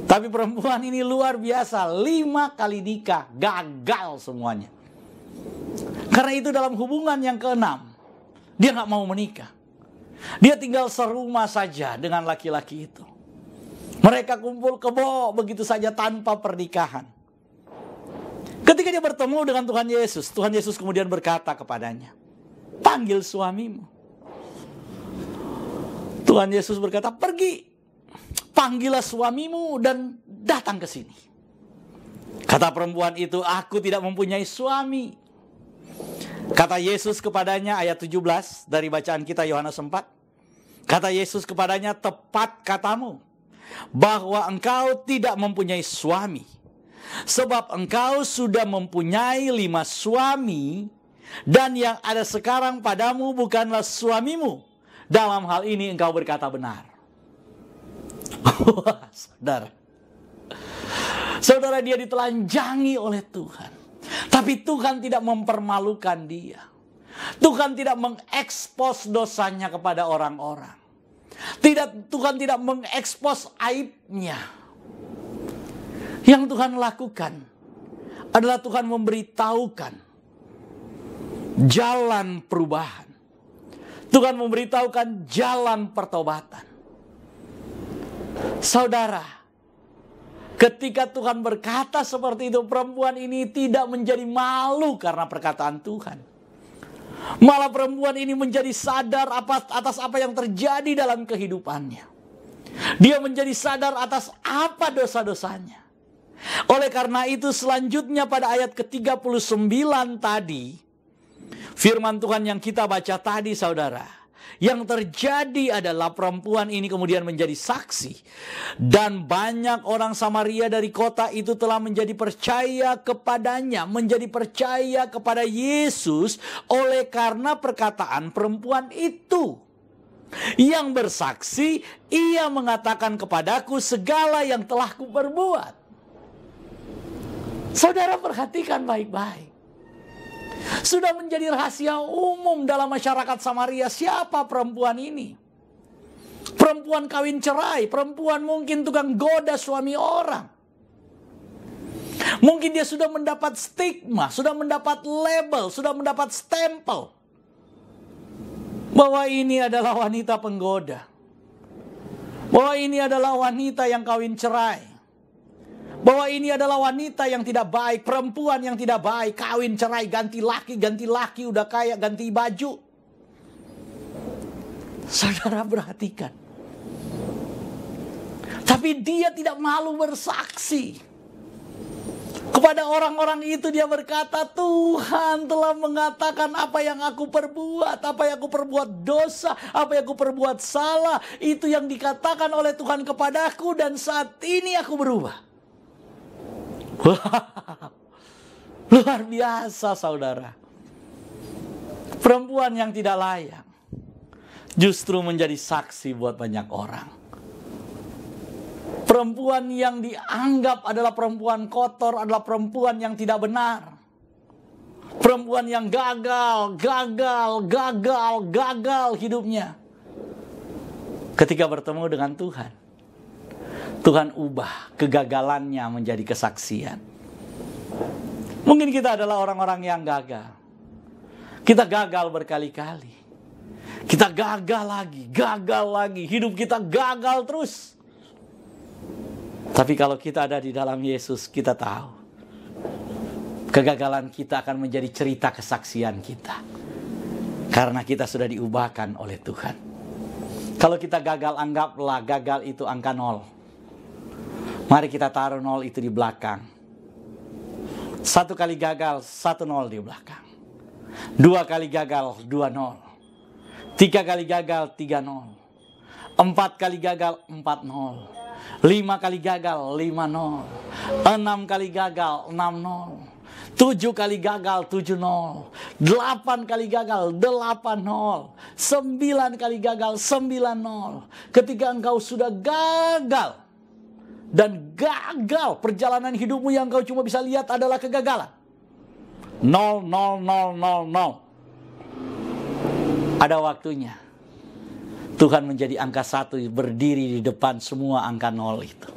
[SPEAKER 5] Tapi perempuan ini luar biasa, 5 kali nikah, gagal semuanya. Karena itu dalam hubungan yang ke-6, dia gak mau menikah. Dia tinggal serumah saja dengan laki-laki itu. Mereka kumpul kebo begitu saja tanpa pernikahan. Ketika dia bertemu dengan Tuhan Yesus kemudian berkata kepadanya, panggil suamimu. Tuhan Yesus berkata, pergi. Panggillah suamimu dan datang ke sini. Kata perempuan itu, aku tidak mempunyai suami. Kata Yesus kepadanya, ayat 17 dari bacaan kita Yohanes 4. Kata Yesus kepadanya, tepat katamu, bahwa engkau tidak mempunyai suami. Sebab engkau sudah mempunyai 5 suami, dan yang ada sekarang padamu bukanlah suamimu. Dalam hal ini engkau berkata benar. Wah, saudara, dia ditelanjangi oleh Tuhan. Tapi Tuhan tidak mempermalukan dia. Tuhan tidak mengekspos dosanya kepada orang-orang. Tuhan tidak mengekspos aibnya. Yang Tuhan lakukan adalah Tuhan memberitahukan jalan perubahan. Tuhan memberitahukan jalan pertobatan. Saudara, ketika Tuhan berkata seperti itu, perempuan ini tidak menjadi malu karena perkataan Tuhan. Malah perempuan ini menjadi sadar atas apa yang terjadi dalam kehidupannya. Dia menjadi sadar atas apa dosa-dosanya. Oleh karena itu selanjutnya pada ayat ke-39 tadi, firman Tuhan yang kita baca tadi saudara, yang terjadi adalah perempuan ini kemudian menjadi saksi. Dan banyak orang Samaria dari kota itu telah menjadi percaya kepadanya. Menjadi percaya kepada Yesus oleh karena perkataan perempuan itu. Yang bersaksi, ia mengatakan kepadaku segala yang telah kuperbuat. Saudara perhatikan baik-baik. Sudah menjadi rahasia umum dalam masyarakat Samaria siapa perempuan ini. Perempuan kawin cerai, perempuan mungkin tukang goda suami orang. Mungkin dia sudah mendapat stigma, sudah mendapat label, sudah mendapat stempel. Bahwa ini adalah wanita penggoda. Bahwa ini adalah wanita yang kawin cerai. Bahwa ini adalah wanita yang tidak baik, perempuan yang tidak baik, kawin cerai, ganti laki, udah kaya, ganti baju. Saudara perhatikan. Tapi dia tidak malu bersaksi. Kepada orang-orang itu dia berkata, Tuhan telah mengatakan apa yang aku perbuat, apa yang aku perbuat dosa, apa yang aku perbuat salah. Itu yang dikatakan oleh Tuhan kepadaku dan saat ini aku berubah. Wow, luar biasa saudara. Perempuan yang tidak layak justru menjadi saksi buat banyak orang. Perempuan yang dianggap adalah perempuan kotor adalah perempuan yang tidak benar. Perempuan yang gagal hidupnya. Ketika bertemu dengan Tuhan, Tuhan ubah kegagalannya menjadi kesaksian. Mungkin kita adalah orang-orang yang gagal. Kita gagal berkali-kali. Kita gagal lagi. Hidup kita gagal terus. Tapi kalau kita ada di dalam Yesus, kita tahu. Kegagalan kita akan menjadi cerita kesaksian kita. Karena kita sudah diubahkan oleh Tuhan. Kalau kita gagal, anggaplah gagal itu angka 0. Mari kita taruh 0 itu di belakang. 1 kali gagal, 1 0 di belakang. 2 kali gagal, 2 0. 3 kali gagal, 3 0. 4 kali gagal, 4 0. 5 kali gagal, 5 0. 6 kali gagal, 6 0. 7 kali gagal 7-0, 8 kali gagal 8-0, 9 kali gagal 9-0. Ketika engkau sudah gagal dan gagal, perjalanan hidupmu yang engkau cuma bisa lihat adalah kegagalan. 0, 0, 0, 0, 0. Ada waktunya Tuhan menjadi angka 1, berdiri di depan semua angka 0 itu.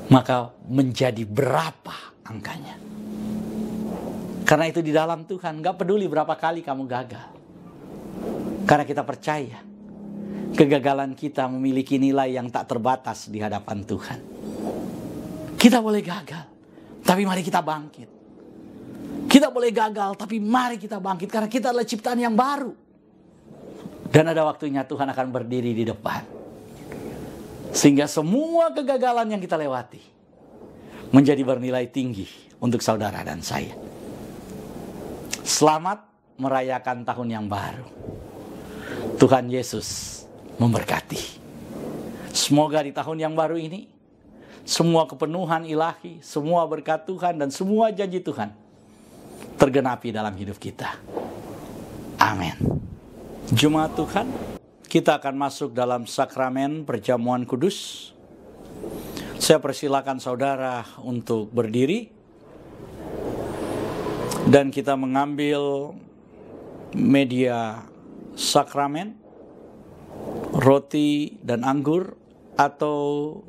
[SPEAKER 5] Maka menjadi berapa angkanya? Karena itu di dalam Tuhan, gak peduli berapa kali kamu gagal. Karena kita percaya kegagalan kita memiliki nilai yang tak terbatas di hadapan Tuhan. Kita boleh gagal, tapi mari kita bangkit. Kita boleh gagal, tapi mari kita bangkit. Karena kita adalah ciptaan yang baru. Dan ada waktunya Tuhan akan berdiri di depan. Sehingga semua kegagalan yang kita lewati menjadi bernilai tinggi untuk saudara dan saya. Selamat merayakan tahun yang baru. Tuhan Yesus memberkati. Semoga di tahun yang baru ini, semua kepenuhan ilahi, semua berkat Tuhan dan semua janji Tuhan tergenapi dalam hidup kita. Amin. Jemaat Tuhan, kita akan masuk dalam sakramen perjamuan kudus. Saya persilakan saudara untuk berdiri. Dan kita mengambil media sakramen, roti dan anggur, atau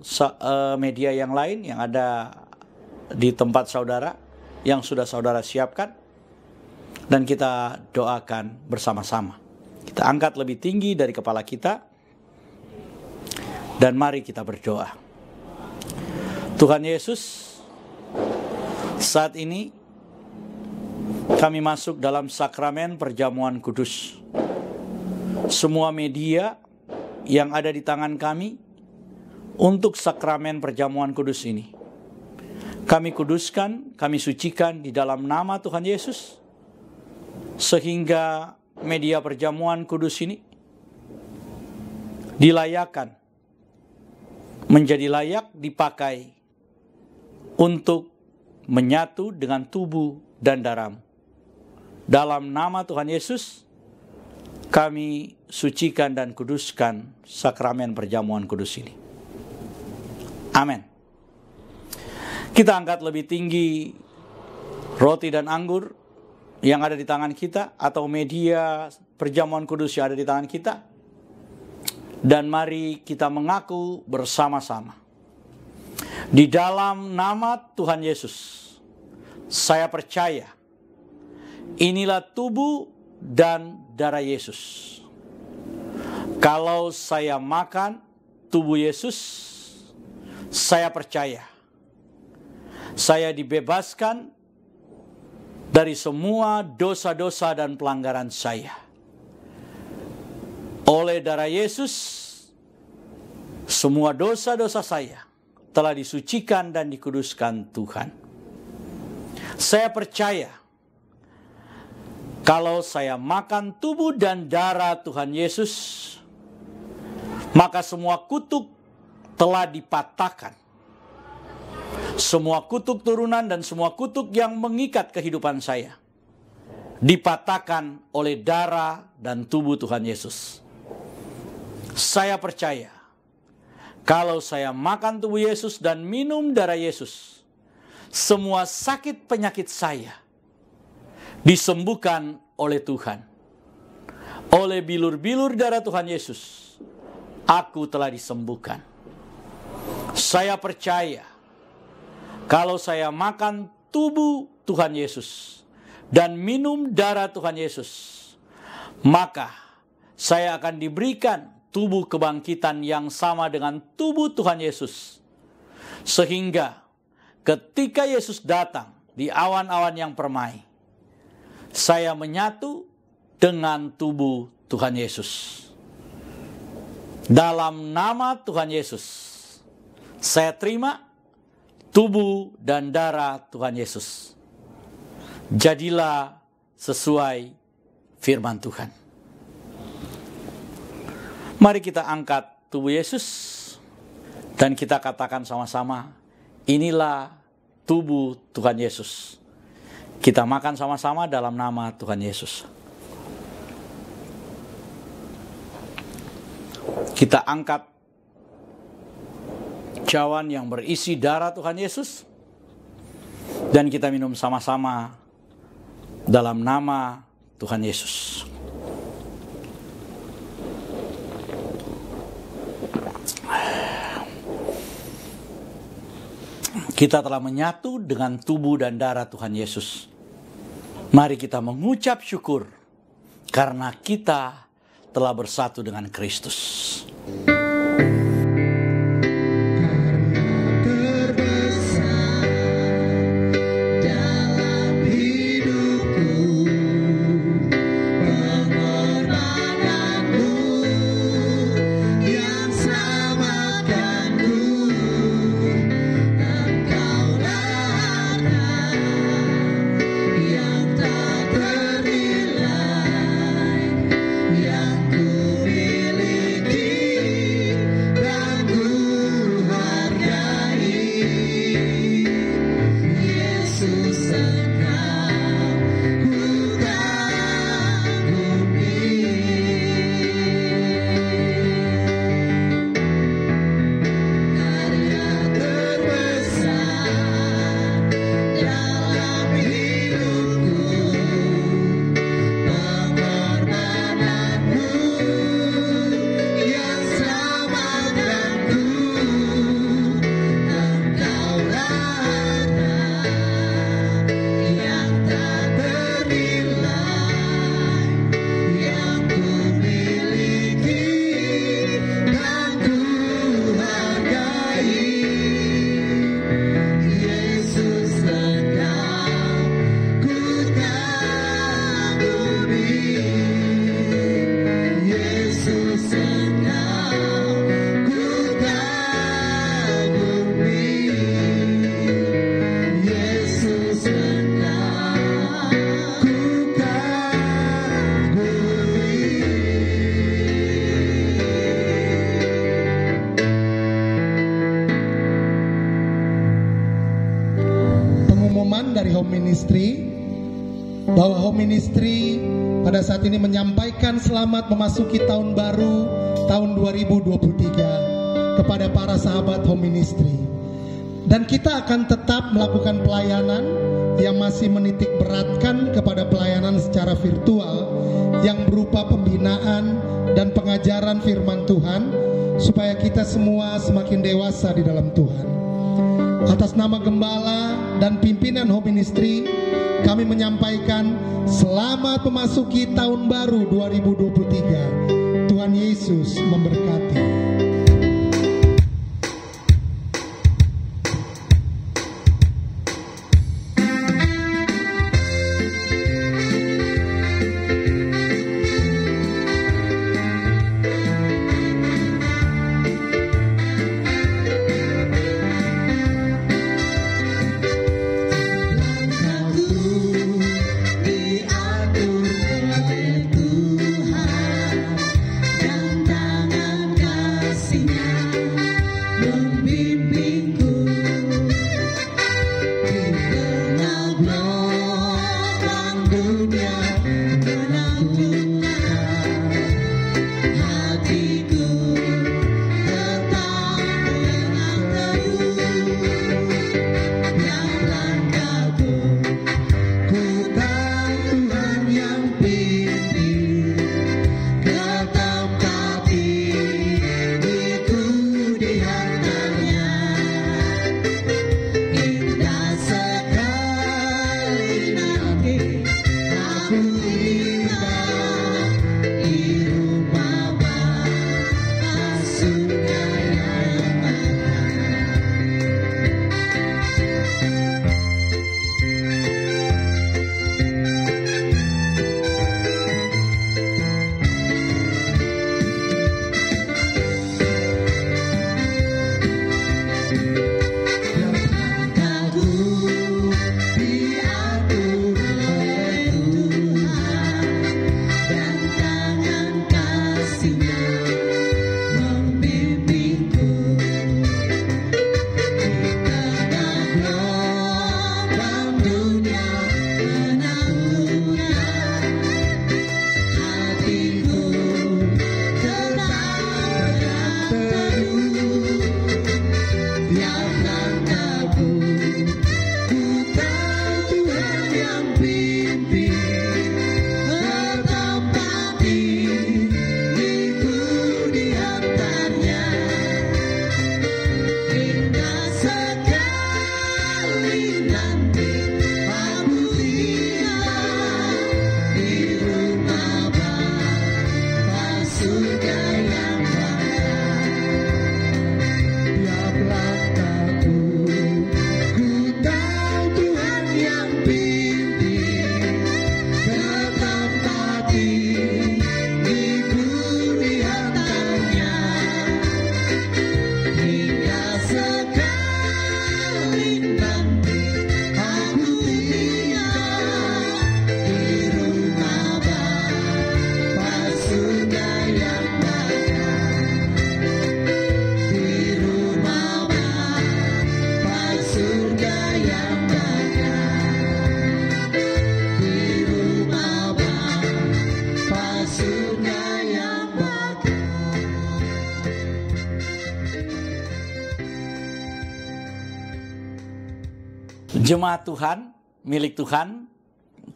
[SPEAKER 5] media yang lain yang ada di tempat saudara, yang sudah saudara siapkan. Dan kita doakan bersama-sama. Kita angkat lebih tinggi dari kepala kita. Dan mari kita berdoa. Tuhan Yesus, saat ini kami masuk dalam sakramen perjamuan kudus. Semua media yang ada di tangan kami untuk sakramen perjamuan kudus ini, kami kuduskan, kami sucikan di dalam nama Tuhan Yesus. Sehingga media perjamuan kudus ini dilayakkan, menjadi layak dipakai untuk menyatu dengan tubuh dan darah-Mu. Dalam nama Tuhan Yesus, kami sucikan dan kuduskan sakramen perjamuan kudus ini. Amin. Kita angkat lebih tinggi roti dan anggur yang ada di tangan kita, atau media perjamuan kudus yang ada di tangan kita. Dan mari kita mengaku bersama-sama. Di dalam nama Tuhan Yesus, saya percaya inilah tubuh dan darah Yesus. Kalau saya makan tubuh Yesus, saya percaya saya dibebaskan dari semua dosa-dosa dan pelanggaran saya. Oleh darah Yesus, semua dosa-dosa saya telah disucikan dan dikuduskan Tuhan. Saya percaya kalau saya makan tubuh dan darah Tuhan Yesus, maka semua kutuk telah dipatahkan. Semua kutuk turunan dan semua kutuk yang mengikat kehidupan saya dipatahkan oleh darah dan tubuh Tuhan Yesus. Saya percaya kalau saya makan tubuh Yesus dan minum darah Yesus, semua sakit penyakit saya disembuhkan oleh Tuhan. Oleh bilur-bilur darah Tuhan Yesus, aku telah disembuhkan. Saya percaya kalau saya makan tubuh Tuhan Yesus dan minum darah Tuhan Yesus, maka saya akan diberikan tubuh kebangkitan yang sama dengan tubuh Tuhan Yesus. Sehingga ketika Yesus datang di awan-awan yang permai, saya menyatu dengan tubuh Tuhan Yesus. Dalam nama Tuhan Yesus, saya terima tubuh dan darah Tuhan Yesus. Jadilah sesuai firman Tuhan. Mari kita angkat tubuh Yesus dan kita katakan sama-sama, inilah tubuh Tuhan Yesus. Kita makan sama-sama dalam nama Tuhan Yesus. Kita angkat cawan yang berisi darah Tuhan Yesus. Dan kita minum sama-sama dalam nama Tuhan Yesus. Kita telah menyatu dengan tubuh dan darah Tuhan Yesus. Mari kita mengucap syukur karena kita telah bersatu dengan Kristus.
[SPEAKER 1] Dari Home Ministry bahwa Home Ministry pada saat ini menyampaikan selamat memasuki tahun baru tahun 2023 kepada para sahabat Home Ministry, dan kita akan tetap melakukan pelayanan yang masih menitik beratkan kepada pelayanan secara virtual yang berupa pembinaan dan pengajaran firman Tuhan supaya kita semua semakin dewasa di dalam Tuhan. Atas nama Gembala dan pimpinan Home Ministry, kami menyampaikan selamat memasuki tahun baru 2023. Tuhan Yesus memberkati.
[SPEAKER 6] Tuhan dan tangan
[SPEAKER 5] Jemaat Tuhan, milik Tuhan,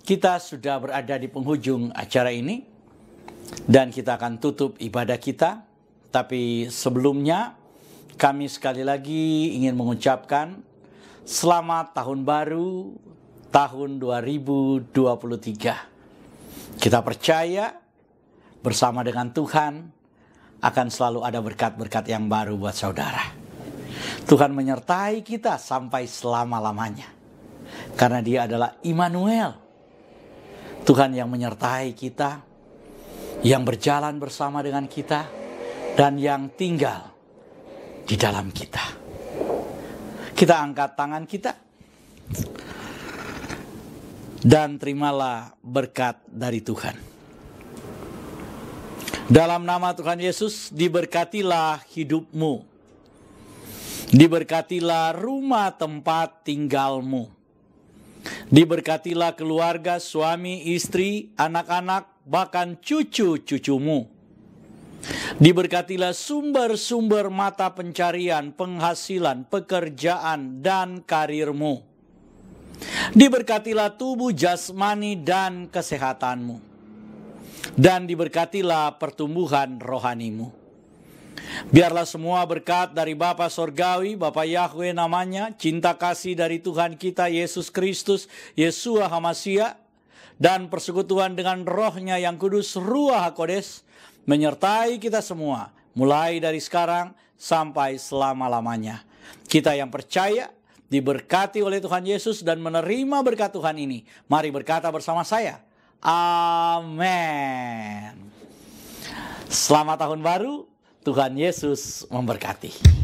[SPEAKER 5] kita sudah berada di penghujung acara ini dan kita akan tutup ibadah kita. Tapi sebelumnya kami sekali lagi ingin mengucapkan selamat tahun baru tahun 2023. Kita percaya bersama dengan Tuhan akan selalu ada berkat-berkat yang baru buat saudara. Tuhan menyertai kita sampai selama-lamanya. Karena Dia adalah Immanuel. Tuhan yang menyertai kita, yang berjalan bersama dengan kita, dan yang tinggal di dalam kita. Kita angkat tangan kita dan terimalah berkat dari Tuhan. Dalam nama Tuhan Yesus, diberkatilah hidupmu. Diberkatilah rumah tempat tinggalmu. Diberkatilah keluarga, suami, istri, anak-anak, bahkan cucu-cucumu. Diberkatilah sumber-sumber mata pencarian, penghasilan, pekerjaan, dan karirmu. Diberkatilah tubuh jasmani dan kesehatanmu. Dan diberkatilah pertumbuhan rohanimu. Biarlah semua berkat dari Bapa Sorgawi, Bapa Yahweh namanya, cinta kasih dari Tuhan kita Yesus Kristus, Yeshua HaMashiach, dan persekutuan dengan rohnya yang kudus, Ruach HaKodes, menyertai kita semua, mulai dari sekarang sampai selama-lamanya. Kita yang percaya, diberkati oleh Tuhan Yesus dan menerima berkat Tuhan ini, mari berkata bersama saya, amin. Selamat tahun baru, Tuhan Yesus memberkati.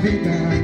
[SPEAKER 1] Navidad.